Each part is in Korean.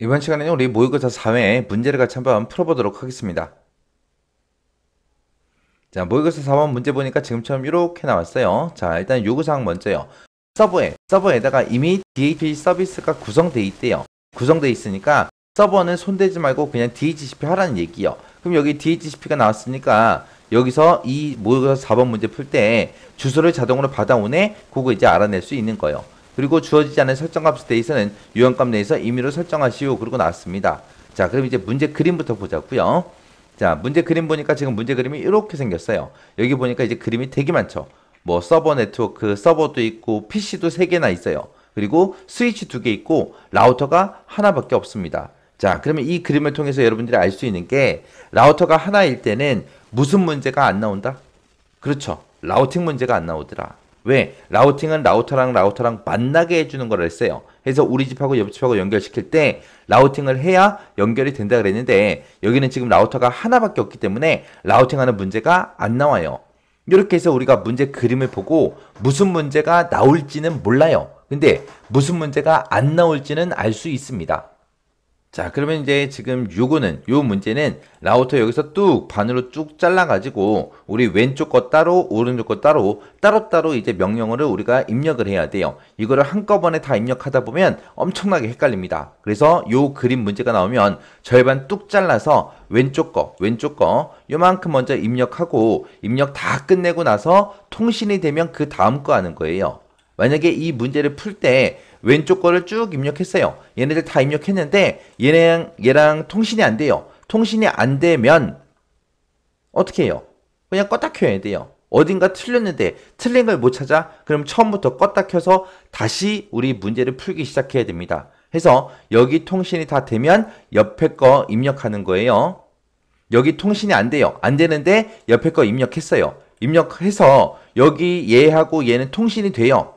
이번 시간에는 우리 모의고사 4회 문제를 같이 한번 풀어보도록 하겠습니다. 자, 모의고사 4번 문제 보니까 지금처럼 이렇게 나왔어요. 자, 일단 요구사항 먼저요. 서버에다가 이미 DHCP 서비스가 구성되어 있대요. 구성되어 있으니까 서버는 손대지 말고 그냥 DHCP 하라는 얘기요. 그럼 여기 DHCP가 나왔으니까 여기서 이 모의고사 4번 문제 풀 때 주소를 자동으로 받아오네? 그거 이제 알아낼 수 있는 거예요. 그리고 주어지지 않은 설정값에 대해서는 유형값 내에서 임의로 설정하시오. 그러고 나왔습니다. 자, 그럼 이제 문제 그림부터 보자고요. 자, 문제 그림 보니까 지금 문제 그림이 이렇게 생겼어요. 여기 보니까 이제 그림이 되게 많죠. 뭐 서버 네트워크, 서버도 있고 PC도 3개나 있어요. 그리고 스위치 2개 있고 라우터가 하나밖에 없습니다. 자, 그러면 이 그림을 통해서 여러분들이 알 수 있는 게 라우터가 하나일 때는 무슨 문제가 안 나온다? 그렇죠. 라우팅 문제가 안 나오더라. 왜? 라우팅은 라우터랑 만나게 해주는 걸 했어요. 그래서 우리 집하고 옆집하고 연결시킬 때 라우팅을 해야 연결이 된다 그랬는데 여기는 지금 라우터가 하나밖에 없기 때문에 라우팅하는 문제가 안 나와요. 이렇게 해서 우리가 문제 그림을 보고 무슨 문제가 나올지는 몰라요. 근데 무슨 문제가 안 나올지는 알 수 있습니다. 자, 그러면 이제 지금 요 문제는 라우터 여기서 뚝 반으로 쭉 잘라가지고 우리 왼쪽 거 따로 오른쪽 거 따로 이제 명령어를 우리가 입력을 해야 돼요. 이거를 한꺼번에 다 입력하다 보면 엄청나게 헷갈립니다. 그래서 요 그림 문제가 나오면 절반 뚝 잘라서 왼쪽 거 요만큼 먼저 입력하고 입력 다 끝내고 나서 통신이 되면 그 다음 거 하는 거예요. 만약에 이 문제를 풀 때 왼쪽 거를 쭉 입력했어요. 얘네들 다 입력했는데 얘랑 통신이 안 돼요. 통신이 안 되면 어떻게 해요? 그냥 껐다 켜야 돼요. 어딘가 틀렸는데 틀린 걸 못 찾아? 그럼 처음부터 껐다 켜서 다시 우리 문제를 풀기 시작해야 됩니다. 해서 여기 통신이 다 되면 옆에 거 입력하는 거예요. 여기 통신이 안 돼요. 안 되는데 옆에 거 입력했어요. 입력해서 여기 얘하고 얘는 통신이 돼요.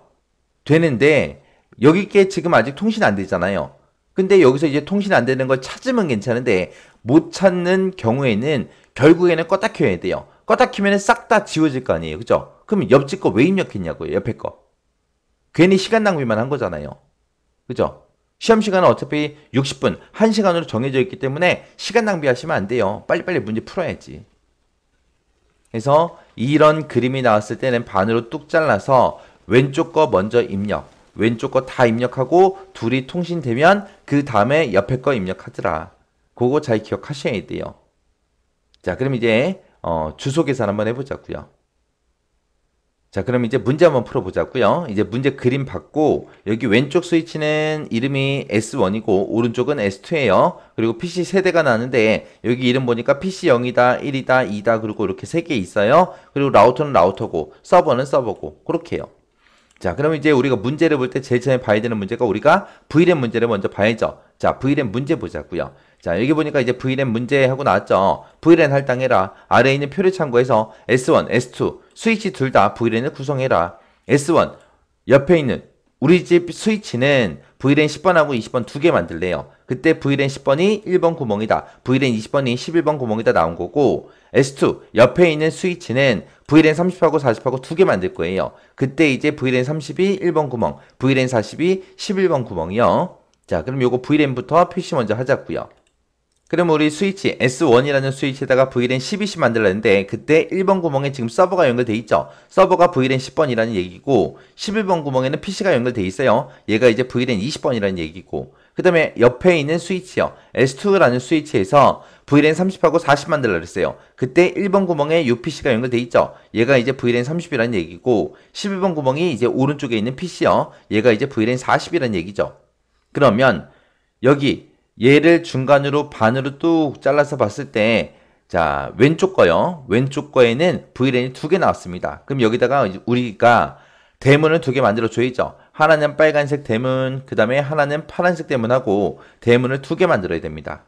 되는데 여기 게 지금 아직 통신 안 되잖아요. 근데 여기서 이제 통신 안 되는 걸 찾으면 괜찮은데 못 찾는 경우에는 결국에는 껐다 켜야 돼요. 껐다 키면 싹 다 지워질 거 아니에요. 그죠? 그럼 옆집 거 왜 입력했냐고요. 옆에 거. 괜히 시간 낭비만 한 거잖아요. 그죠? 시험 시간은 어차피 60분, 1시간으로 정해져 있기 때문에 시간 낭비하시면 안 돼요. 빨리빨리 문제 풀어야지. 그래서 이런 그림이 나왔을 때는 반으로 뚝 잘라서 왼쪽 거 먼저 입력. 왼쪽 거 다 입력하고 둘이 통신되면 그 다음에 옆에 거 입력하더라. 그거 잘 기억하셔야 돼요. 자, 그럼 이제 주소 계산 한번 해보자고요. 자, 그럼 이제 문제 한번 풀어보자고요. 이제 문제 그림 받고 여기 왼쪽 스위치는 이름이 S1이고 오른쪽은 S2예요. 그리고 PC 세대가 나는데 여기 이름 보니까 PC 0이다, 1이다, 2다 그리고 이렇게 3개 있어요. 그리고 라우터는 라우터고 서버는 서버고 그렇게 해요. 자, 그럼 이제 우리가 문제를 볼 때 제일 처음에 봐야 되는 문제가 우리가 V램 문제를 먼저 봐야죠. 자, V램 문제 보자고요. 자, 여기 보니까 이제 V램 문제 하고 나왔죠. V램 할당해라. 아래에 있는 표를 참고해서 S1, S2 스위치 둘 다 V램을 구성해라. S1 옆에 있는 우리 집 스위치는 V램 10번하고 20번 두 개 만들래요. 그때 V램 10번이 1번 구멍이다. V램 20번이 11번 구멍이다 나온 거고 S2 옆에 있는 스위치는 V램 30하고 40하고 두 개 만들 거예요. 그때 이제 V램 30이 1번 구멍, V램 40이 11번 구멍이요. 자, 그럼 요거 V램부터 표시 먼저 하자고요. 그럼 우리 스위치 S1이라는 스위치에다가 V램 12씩 만들었는데 그때 1번 구멍에 지금 서버가 연결돼 있죠. 서버가 V램 10번이라는 얘기고 11번 구멍에는 PC가 연결돼 있어요. 얘가 이제 V램 20번이라는 얘기고 그 다음에 옆에 있는 스위치요. S2라는 스위치에서 V램 30하고 40 만들라 그랬어요. 그때 1번 구멍에 UPC가 연결돼 있죠. 얘가 이제 V램 30이라는 얘기고 11번 구멍이 이제 오른쪽에 있는 PC요. 얘가 이제 V램 40이라는 얘기죠. 그러면 여기 얘를 중간으로 반으로 뚝 잘라서 봤을 때 자, 왼쪽 거요. 왼쪽 거에는 V램이 두 개 나왔습니다. 그럼 여기다가 우리가 대문을 두 개 만들어 줘야죠. 하나는 빨간색 대문, 그 다음에 하나는 파란색 대문하고 대문을 두 개 만들어야 됩니다.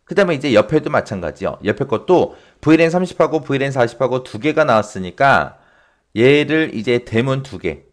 그 다음에 이제 옆에도 마찬가지요. 옆에 것도 V램 30하고 V램 40하고 두 개가 나왔으니까 얘를 이제 대문 두 개,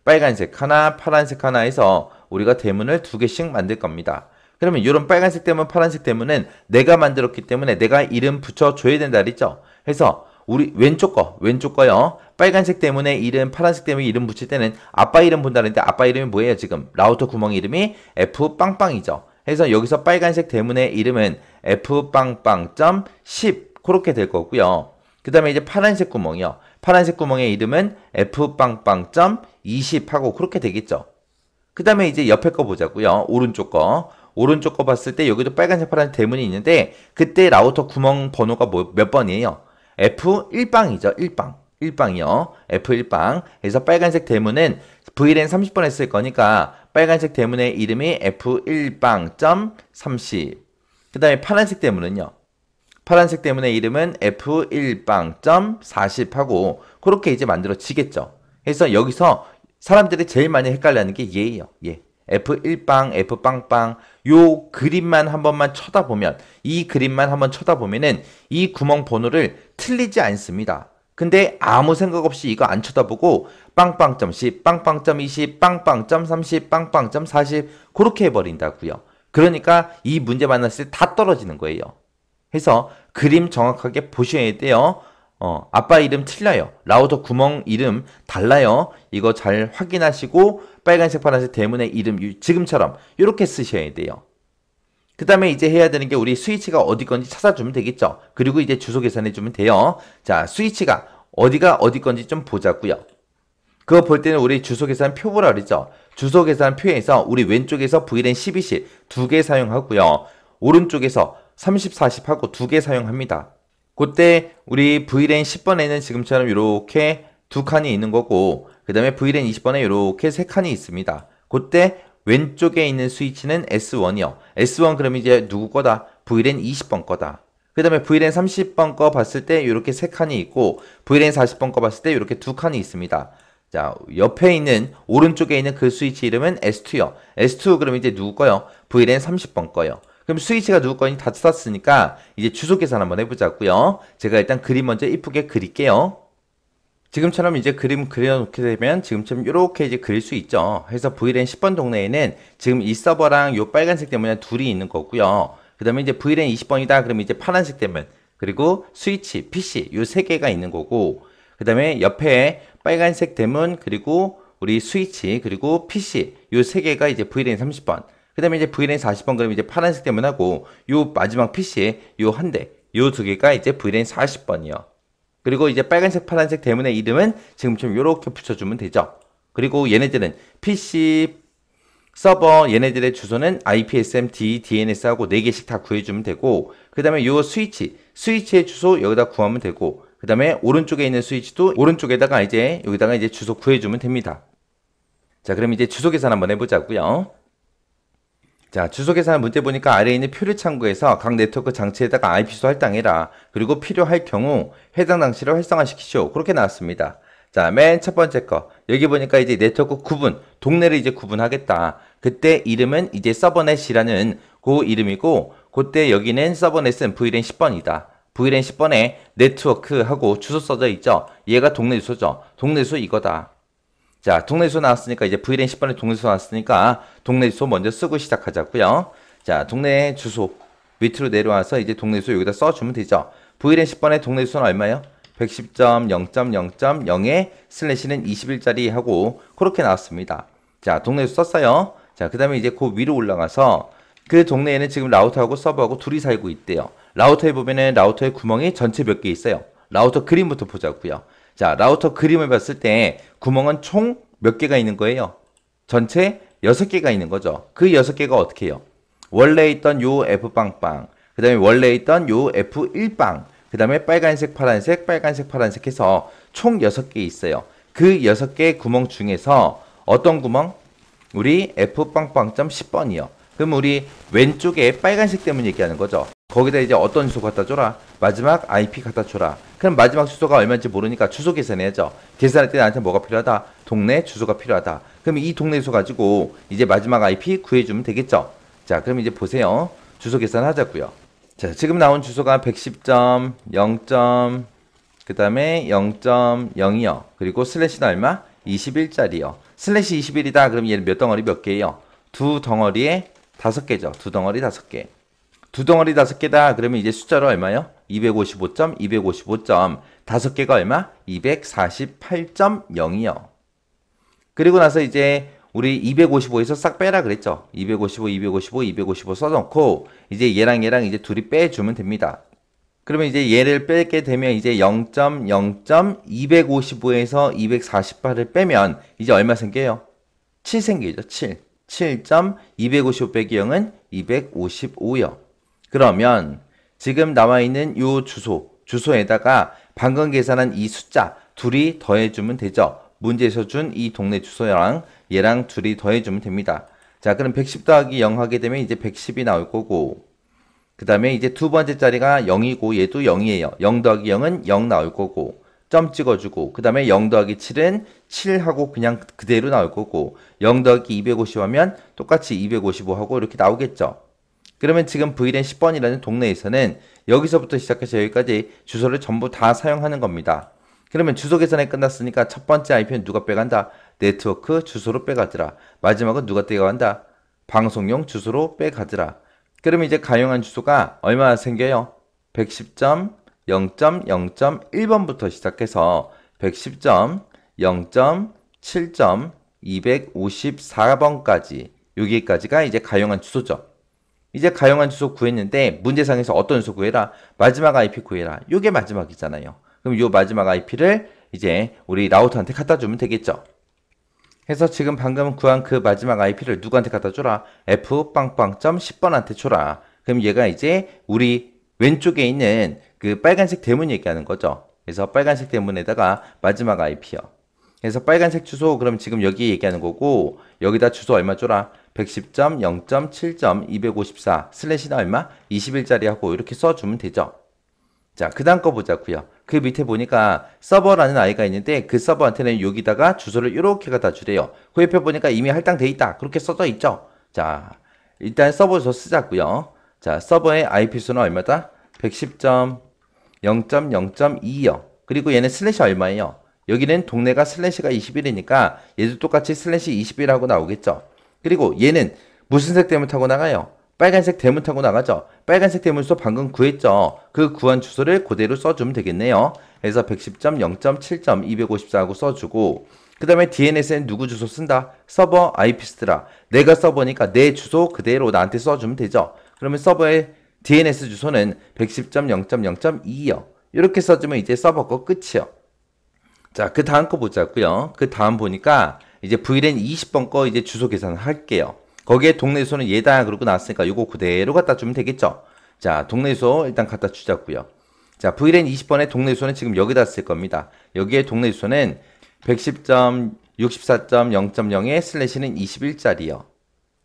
빨간색 하나, 파란색 하나 해서 우리가 대문을 두 개씩 만들 겁니다. 그러면 이런 빨간색 대문, 파란색 대문은 내가 만들었기 때문에 내가 이름 붙여줘야 된다 그랬죠? 그래서 우리 왼쪽 거요. 빨간색 대문에 이름, 파란색 대문에 이름 붙일 때는 아빠 이름 본다는데 아빠 이름이 뭐예요 지금? 라우터 구멍 이름이 F 빵빵이죠. 그래서 여기서 빨간색 대문의 이름은 F 빵빵.10 그렇게 될 거고요. 그 다음에 이제 파란색 구멍이요. 파란색 구멍의 이름은 F 빵빵.20 하고 그렇게 되겠죠. 그 다음에 이제 옆에 거 보자고요. 오른쪽 거. 오른쪽 거 봤을 때 여기도 빨간색 파란색 대문이 있는데 그때 라우터 구멍 번호가 몇 번이에요? F1빵이죠. 1빵. 1빵이요. F1빵. 그래서 빨간색 대문은 VLAN 30번 했을 거니까 빨간색 대문의 이름이 F1빵.30. 그 다음에 파란색 대문은요. 파란색 대문의 이름은 F1빵.40 하고 그렇게 이제 만들어지겠죠. 그래서 여기서 사람들이 제일 많이 헷갈려하는 게 얘예요. 얘. F1빵, F빵빵 요 그림만 한 번만 쳐다보면 이 그림만 한번 쳐다보면은 이 구멍 번호를 틀리지 않습니다. 근데 아무 생각 없이 이거 안 쳐다보고 빵빵.10, 빵빵.20, 빵빵.30, 빵빵.40 그렇게 해버린다고요. 그러니까 이 문제 만났을 때 다 떨어지는 거예요. 해서 그림 정확하게 보셔야 돼요. 아빠 이름 틀려요. 라우터 구멍 이름 달라요. 이거 잘 확인하시고 빨간색 파란색 대문의 이름 지금처럼 이렇게 쓰셔야 돼요. 그 다음에 이제 해야 되는 게 우리 스위치가 어디 건지 찾아주면 되겠죠. 그리고 이제 주소 계산해 주면 돼요. 자, 스위치가 어디가 어디 건지 좀 보자고요. 그거 볼 때는 우리 주소 계산 표 보라 그랬죠. 주소 계산 표에서 우리 왼쪽에서 VLAN 12시 2개 사용하고요. 오른쪽에서 30, 40 하고 2개 사용합니다. 그때 우리 VLAN 10번에는 지금처럼 이렇게 2칸이 있는 거고 그 다음에 VLAN 20번에 이렇게 3칸이 있습니다. 그때 왼쪽에 있는 스위치는 S1이요. S1 그러면 이제 누구 거다? VLAN 20번 거다. 그 다음에 VLAN 30번 거 봤을 때 이렇게 3칸이 있고 VLAN 40번 거 봤을 때 이렇게 2칸이 있습니다. 자, 옆에 있는 오른쪽에 있는 그 스위치 이름은 S2요. S2 그러면 이제 누구 거요? VLAN 30번 거요. 그럼 스위치가 누구 건지 다 찾았으니까 이제 주소 계산 한번 해보자고요. 제가 일단 그림 먼저 이쁘게 그릴게요. 지금처럼 이제 그림 그려놓게 되면 지금처럼 이렇게 이제 그릴 수 있죠. 그래서 VLAN 10번 동네에는 지금 이 서버랑 요 빨간색 대문이 둘이 있는 거고요. 그 다음에 이제 VLAN 20번이다 그러면 이제 파란색 대문 그리고 스위치, PC 요 세 개가 있는 거고 그 다음에 옆에 빨간색 대문 그리고 우리 스위치 그리고 PC 요 세 개가 이제 VLAN 30번 그 다음에 이제 VLAN 40번 그러면 이제 파란색 대문하고 요 마지막 PC에 요 한 대 요 두 개가 이제 VLAN 40번이요. 그리고 이제 빨간색 파란색 대문의 이름은 지금처럼 이렇게 붙여주면 되죠. 그리고 얘네들은 PC 서버 얘네들의 주소는 IPSMD, DNS하고 4개씩 다 구해주면 되고 그 다음에 요 스위치의 주소 여기다 구하면 되고 그 다음에 오른쪽에 있는 스위치도 오른쪽에다가 이제 여기다가 이제 주소 구해주면 됩니다. 자, 그럼 이제 주소 계산 한번 해보자고요. 자, 주소 계산 문제 보니까 아래에 있는 표를 참고해서 각 네트워크 장치에다가 IP수로 할당해라. 그리고 필요할 경우 해당 장치를 활성화시키시오. 그렇게 나왔습니다. 자, 맨 첫 번째 거. 여기 보니까 이제 네트워크 구분, 동네를 이제 구분하겠다. 그때 이름은 이제 서버넷이라는 그 이름이고, 그때 여기는 서버넷은 VLAN 10번이다. VLAN 10번에 네트워크하고 주소 써져 있죠. 얘가 동네 주소죠. 동네 주소 이거다. 자, 동네 주소 나왔으니까 이제 VLAN 10번에 동네 주소 나왔으니까 동네 주소 먼저 쓰고 시작하자고요. 자, 동네 주소 밑으로 내려와서 이제 동네 주소 여기다 써주면 되죠. VLAN 10번에 동네 주소는 얼마요? 110.0.0.0에 슬래시는 21짜리 하고 그렇게 나왔습니다. 자, 동네 주소 썼어요. 자, 그 다음에 이제 그 위로 올라가서 그 동네에는 지금 라우터하고 서버하고 둘이 살고 있대요. 라우터에 보면은 라우터의 구멍이 전체 몇 개 있어요. 라우터 그림부터 보자고요. 자, 라우터 그림을 봤을 때 구멍은 총 몇 개가 있는 거예요? 전체 6개가 있는 거죠. 그 6개가 어떻게 해요? 원래 있던 요 F빵빵, 그 다음에 원래 있던 요 F1빵, 그 다음에 빨간색, 파란색, 빨간색, 파란색 해서 총 6개 있어요. 그 6개 구멍 중에서 어떤 구멍? 우리 F빵빵.10번이요. 그럼 우리 왼쪽에 빨간색 때문에 얘기하는 거죠. 거기다 이제 어떤 주소 갖다 줘라. 마지막 IP 갖다 줘라. 그럼 마지막 주소가 얼마인지 모르니까 주소 계산해야죠. 계산할 때 나한테 뭐가 필요하다? 동네 주소가 필요하다. 그럼 이 동네 주소 가지고 이제 마지막 IP 구해주면 되겠죠. 자, 그럼 이제 보세요. 주소 계산하자고요. 자, 지금 나온 주소가 110.0. 그 다음에 0.0이요. 그리고 슬래시는 얼마? 21짜리요. 슬래시 21이다. 그럼 얘는 몇 덩어리 몇 개예요? 두 덩어리에 5개죠. 두 덩어리 5개. 두 덩어리 5개다. 그러면 이제 숫자로 얼마요? 255점, 255점. 5개가 얼마? 248.0이요. 그리고 나서 이제 우리 255에서 싹 빼라 그랬죠. 255, 255, 255 써놓고 이제 얘랑 이제 둘이 빼주면 됩니다. 그러면 이제 얘를 빼게 되면 이제 0.0.255에서 248을 빼면 이제 얼마 생겨요? 7 생기죠. 7. 7.255 빼기 0은 255요. 그러면 지금 나와 있는 요 주소에다가 방금 계산한 이 숫자 둘이 더해주면 되죠. 문제에서 준 이 동네 주소랑 얘랑 둘이 더해주면 됩니다. 자, 그럼 110 더하기 0 하게 되면 이제 110이 나올 거고, 그 다음에 이제 두 번째 자리가 0이고 얘도 0이에요. 0 더하기 0은 0 나올 거고, 점 찍어주고, 그 다음에 0 더하기 7은 7하고 그냥 그대로 나올 거고, 0 더하기 250 하면 똑같이 255 하고 이렇게 나오겠죠. 그러면 지금 V랜 10번이라는 동네에서는 여기서부터 시작해서 여기까지 주소를 전부 다 사용하는 겁니다. 그러면 주소 계산이 끝났으니까 첫 번째 IP는 누가 빼간다? 네트워크 주소로 빼가더라. 마지막은 누가 떼어간다? 방송용 주소로 빼가더라. 그러면 이제 가용한 주소가 얼마나 생겨요? 110.0.0.1번부터 시작해서 110.0.7.254번까지 여기까지가 이제 가용한 주소죠. 이제 가용한 주소 구했는데 문제상에서 어떤 주소 구해라? 마지막 IP 구해라. 요게 마지막이잖아요. 그럼 요 마지막 IP를 이제 우리 라우터한테 갖다 주면 되겠죠. 해서 지금 방금 구한 그 마지막 IP를 누구한테 갖다 줘라? F.10번한테 줘라. 그럼 얘가 이제 우리 왼쪽에 있는 그 빨간색 대문 얘기하는 거죠. 그래서 빨간색 대문에다가 마지막 IP요. 그래서 빨간색 주소 그럼 지금 여기 얘기하는 거고, 여기다 주소 얼마 줘라? 110.0.7.254 슬래시는 얼마? 21짜리 하고 이렇게 써주면 되죠. 자, 그 다음 거 보자고요. 그 밑에 보니까 서버라는 아이가 있는데 그 서버한테는 여기다가 주소를 이렇게 갖다 주래요. 그 옆에 보니까 이미 할당돼 있다. 그렇게 써져 있죠. 자, 일단 서버 주소 쓰자고요. 자, 서버의 IP 수는 얼마다? 110.0.0.2요. 그리고 얘는 슬래시 얼마예요? 여기는 동네가 슬래시가 21이니까 얘도 똑같이 슬래시 21하고 나오겠죠. 그리고 얘는 무슨 색 대문 타고 나가요? 빨간색 대문 타고 나가죠. 빨간색 대문 주소 방금 구했죠. 그 구한 주소를 그대로 써주면 되겠네요. 그래서 110.0.7.254 하고 써주고, 그 다음에 DNS는 누구 주소 쓴다? 서버 IP 쓰더라. 내가 서버니까 내 주소 그대로 나한테 써주면 되죠. 그러면 서버의 DNS 주소는 110.0.0.2요. 이렇게 써주면 이제 서버 거 끝이요. 자, 그 다음 거 보자고요. 그 다음 보니까 이제 V랜 20번 거 이제 주소 계산을 할게요. 거기에 동네 주소는 얘다 그러고 나왔으니까 이거 그대로 갖다 주면 되겠죠. 자, 동네 주소 일단 갖다 주자고요. 자, V랜 20번의 동네 주소는 지금 여기다 쓸 겁니다. 여기에 동네 주소는 110.64.0.0의 슬래시는 21짜리요.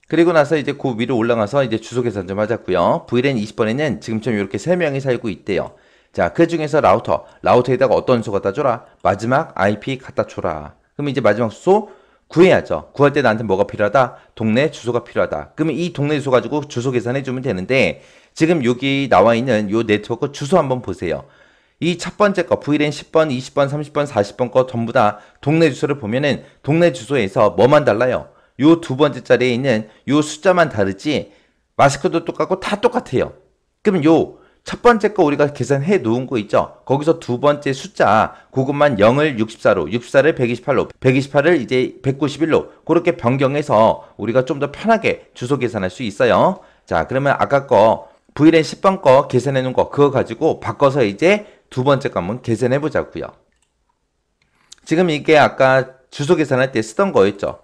그리고 나서 이제 그 위로 올라가서 이제 주소 계산 좀 하자고요. V랜 20번에는 지금처럼 이렇게 3명이 살고 있대요. 자, 그 중에서 라우터에다가 어떤 주소 갖다 줘라? 마지막 IP 갖다 줘라. 그럼 이제 마지막 주소 구해야죠. 구할 때 나한테 뭐가 필요하다? 동네 주소가 필요하다. 그러면 이 동네 주소 가지고 주소 계산해 주면 되는데, 지금 여기 나와 있는 요 네트워크 주소 한번 보세요. 이 첫 번째 거 V랜 10번, 20번, 30번, 40번 거 전부 다 동네 주소를 보면은 동네 주소에서 뭐만 달라요? 요 두 번째 자리에 있는 요 숫자만 다르지 마스크도 똑같고 다 똑같아요. 그러면 요 첫 번째 거 우리가 계산해 놓은 거 있죠? 거기서 두 번째 숫자 그것만 0을 64로, 64를 128로, 128을 이제 191로 그렇게 변경해서 우리가 좀 더 편하게 주소 계산할 수 있어요. 자, 그러면 아까 거 V랜 10번 거 계산해 놓은 거 그거 가지고 바꿔서 이제 두 번째 거 한번 계산해 보자고요. 지금 이게 아까 주소 계산할 때 쓰던 거였죠.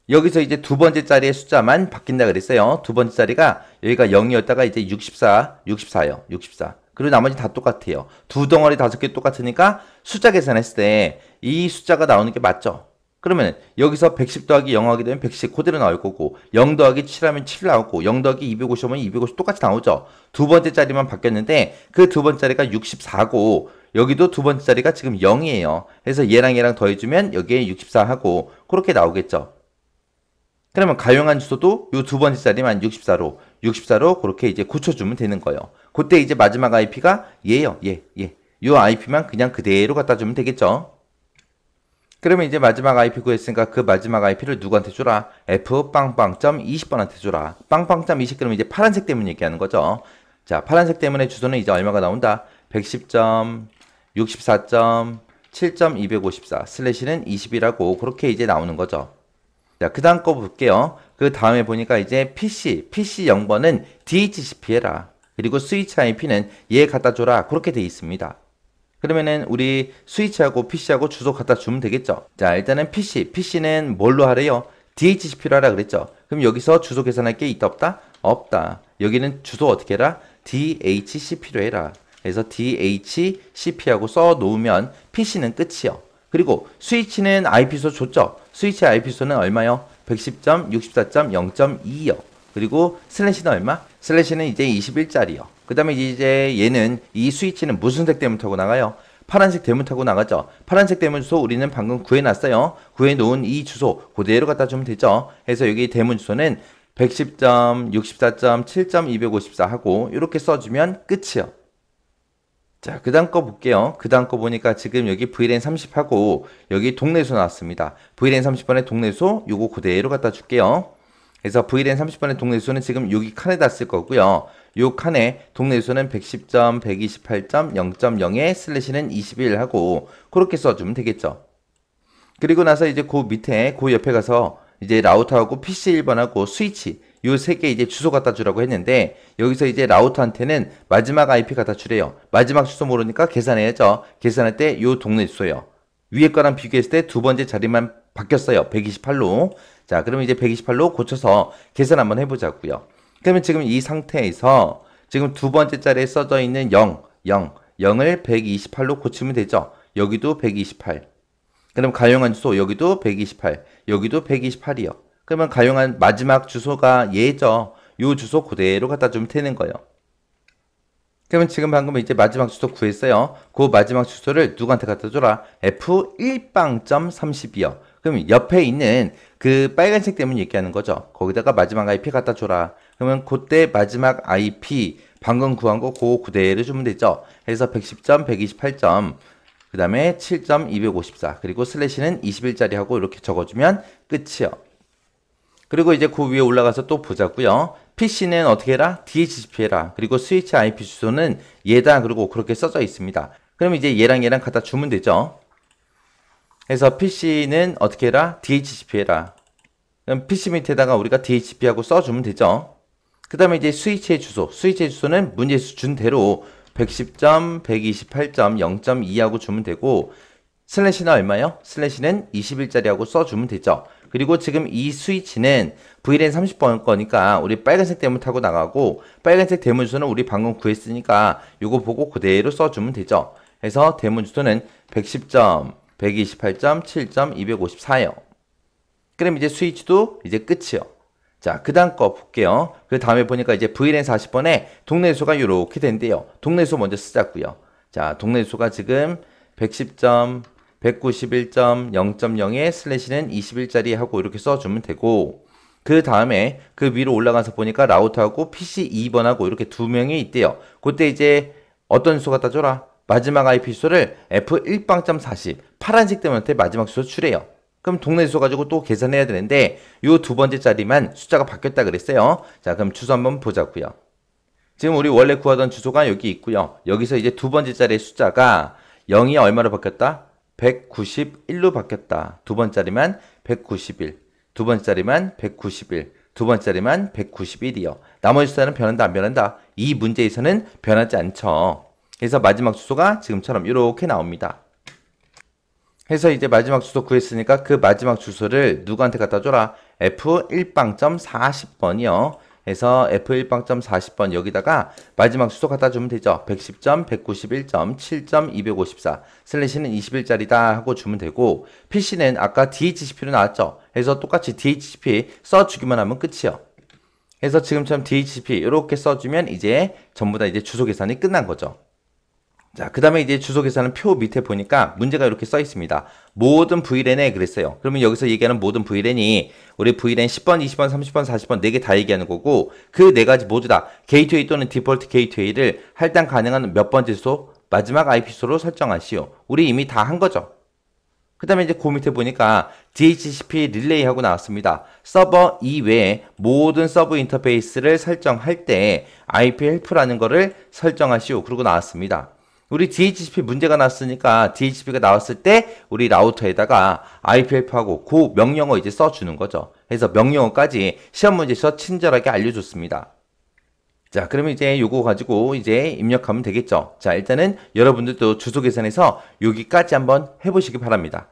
여기서 이제 두 번째 자리의 숫자만 바뀐다 그랬어요. 두 번째 자리가 여기가 0이었다가 이제 64요. 64. 그리고 나머지 다 똑같아요. 두 덩어리 5개 똑같으니까 숫자 계산했을 때 이 숫자가 나오는 게 맞죠? 그러면 여기서 110 더하기 0 하게 되면 110 그대로 나올 거고, 0 더하기 7 하면 7 나오고, 0 더하기 250 하면 250 똑같이 나오죠? 두 번째 자리만 바뀌었는데 그 두 번째 자리가 64고 여기도 두 번째 자리가 지금 0이에요. 그래서 얘랑 더해주면 여기에 64하고 그렇게 나오겠죠? 그러면 가용한 주소도 요 두 번째 자리만 64로 그렇게 이제 고쳐주면 되는 거예요. 그때 이제 마지막 IP가 얘예요. 요 IP만 그냥 그대로 갖다 주면 되겠죠. 그러면 이제 마지막 IP 구했으니까 그 마지막 IP를 누구한테 줘라? F.20번한테 줘라. 20 그러면 이제 파란색 때문 얘기하는 거죠. 자, 파란색 때문에 주소는 이제 얼마가 나온다? 110.64.7.254 슬래시는 20이라고 그렇게 이제 나오는 거죠. 자, 그 다음 거 볼게요. 그 다음에 보니까 이제 PC 0번은 DHCP 해라. 그리고 스위치 IP는 얘 갖다 줘라. 그렇게 돼 있습니다. 그러면은 우리 스위치하고 PC하고 주소 갖다 주면 되겠죠. 자, 일단은 PC는 뭘로 하래요? DHCP로 하라 그랬죠. 그럼 여기서 주소 계산할 게 있다 없다? 없다. 여기는 주소 어떻게 해라? DHCP로 해라. 그래서 DHCP하고 써 놓으면 PC는 끝이요. 그리고 스위치는 IP소 줬죠. 스위치 IP소는 얼마요? 110.64.0.2요. 그리고 슬래시는 얼마? 슬래시는 이제 21짜리요. 그 다음에 이제 얘는 이 스위치는 무슨 색 대문 타고 나가요? 파란색 대문 타고 나가죠. 파란색 대문 주소 우리는 방금 구해놨어요. 구해놓은 이 주소 그대로 갖다 주면 되죠. 그래서 여기 대문 주소는 110.64.7.254 하고 이렇게 써주면 끝이요. 자, 그 다음 거 볼게요. 그 다음 거 보니까 지금 여기 VLAN 30하고 여기 동래소 나왔습니다. VLAN 30번에 동래소 요거 그대로 갖다 줄게요. 그래서 VLAN 30번의 동래소는 지금 여기 칸에다 쓸 거고요. 요 칸에 동래소는 110.128.0.0에 슬래시는 21 하고 그렇게 써주면 되겠죠. 그리고 나서 이제 그 밑에 그 옆에 가서 이제 라우터하고 PC 1번하고 스위치 요 세 개 이제 주소 갖다 주라고 했는데 여기서 이제 라우터한테는 마지막 IP 갖다 주래요. 마지막 주소 모르니까 계산해야죠. 계산할 때 요 동네 주소요. 위에 거랑 비교했을 때 두 번째 자리만 바뀌었어요. 128로. 자, 그러면 이제 128로 고쳐서 계산 한번 해보자고요. 그러면 지금 이 상태에서 지금 두 번째 자리에 써져 있는 0을 128로 고치면 되죠. 여기도 128. 그럼 가용한 주소 여기도 128, 여기도 128이요. 그러면 가용한 마지막 주소가 얘죠. 요 주소 그대로 갖다 주면 되는 거예요. 그러면 지금 방금 이제 마지막 주소 구했어요. 그 마지막 주소를 누구한테 갖다 줘라? F1빵.32요. 그럼 옆에 있는 그 빨간색 때문에 얘기하는 거죠. 거기다가 마지막 IP 갖다 줘라. 그러면 그때 마지막 IP 방금 구한 거 그거 그대로 주면 되죠. 그래서 110점, 128점, 그 다음에 7.254 그리고 슬래시는 21짜리 하고 이렇게 적어주면 끝이요. 그리고 이제 그 위에 올라가서 또 보자고요. PC는 어떻게 해라? DHCP 해라. 그리고 스위치 IP 주소는 얘다. 그리고 그렇게 써져 있습니다. 그럼 이제 얘랑 갖다 주면 되죠. 그래서 PC는 어떻게 해라? DHCP 해라. 그럼 PC 밑에다가 우리가 DHCP하고 써주면 되죠. 그 다음에 이제 스위치의 주소는 문제수 준 대로 110.128.0.2 하고 주면 되고 슬래시는 얼마요? 슬래시는 21짜리 하고 써주면 되죠. 그리고 지금 이 스위치는 VLAN 30번 거니까 우리 빨간색 대문 타고 나가고 빨간색 대문 주소는 우리 방금 구했으니까 이거 보고 그대로 써주면 되죠. 그래서 대문 주소는 110.128.7.254요. 그럼 이제 스위치도 이제 끝이요. 자, 그 다음 거 볼게요. 그 다음에 보니까 이제 VLAN 40번에 동래소가 이렇게 된대요. 동래소 먼저 쓰자고요. 자, 동래소가 지금 191.0.0에 슬래시는 21짜리 하고 이렇게 써주면 되고 그 다음에 그 위로 올라가서 보니까 라우터하고 PC 2번하고 이렇게 두 명이 있대요. 그때 이제 어떤 주소 갖다 줘라? 마지막 IP 주소를 F1빵.40 파란색 때문에 마지막 주소 추래요. 그럼 동네 주소 가지고 또 계산해야 되는데 요 두 번째 자리만 숫자가 바뀌었다 그랬어요. 자, 그럼 주소 한번 보자고요. 지금 우리 원래 구하던 주소가 여기 있고요. 여기서 이제 두 번째 자리의 숫자가 0이 얼마로 바뀌었다? 191로 바뀌었다. 두 번째 자리만 191, 두 번째 자리만 191, 두 번째 자리만 191이요. 나머지 숫자는 변한다 안 변한다? 이 문제에서는 변하지 않죠. 그래서 마지막 주소가 지금처럼 이렇게 나옵니다. 해서 이제 마지막 주소 구했으니까 그 마지막 주소를 누구한테 갖다 줘라? F1빵.40번이요. 해서 F1빵.40번 여기다가 마지막 주소 갖다 주면 되죠. 110.191.7.254 슬래시는 21짜리다 하고 주면 되고 PC는 아까 DHCP로 나왔죠. 해서 똑같이 DHCP 써주기만 하면 끝이요. 해서 지금처럼 DHCP 이렇게 써주면 이제 전부 다 이제 주소 계산이 끝난 거죠. 자, 그 다음에 이제 주소 계산은 표 밑에 보니까 문제가 이렇게 써 있습니다. 모든 VLAN에 그랬어요. 그러면 여기서 얘기하는 모든 VLAN이 우리 VLAN 10번, 20번, 30번, 40번 4개 다 얘기하는 거고 그 4가지 모두 다 게이트웨이 또는 디폴트 게이트웨이를 할당 가능한 몇 번째 주소, 마지막 IP 주소로 설정하시오. 우리 이미 다 한 거죠. 그 다음에 이제 그 밑에 보니까 DHCP 릴레이 하고 나왔습니다. 서버 이외에 모든 서브 인터페이스를 설정할 때 IP 헬프라는 거를 설정하시오. 그러고 나왔습니다. 우리 DHCP 문제가 났으니까 DHCP가 나왔을 때 우리 라우터에다가 IPF하고 그 명령어 이제 써주는 거죠. 그래서 명령어까지 시험 문제에서 친절하게 알려줬습니다. 자, 그러면 이제 요거 가지고 이제 입력하면 되겠죠. 자, 일단은 여러분들도 주소 계산해서 여기까지 한번 해보시기 바랍니다.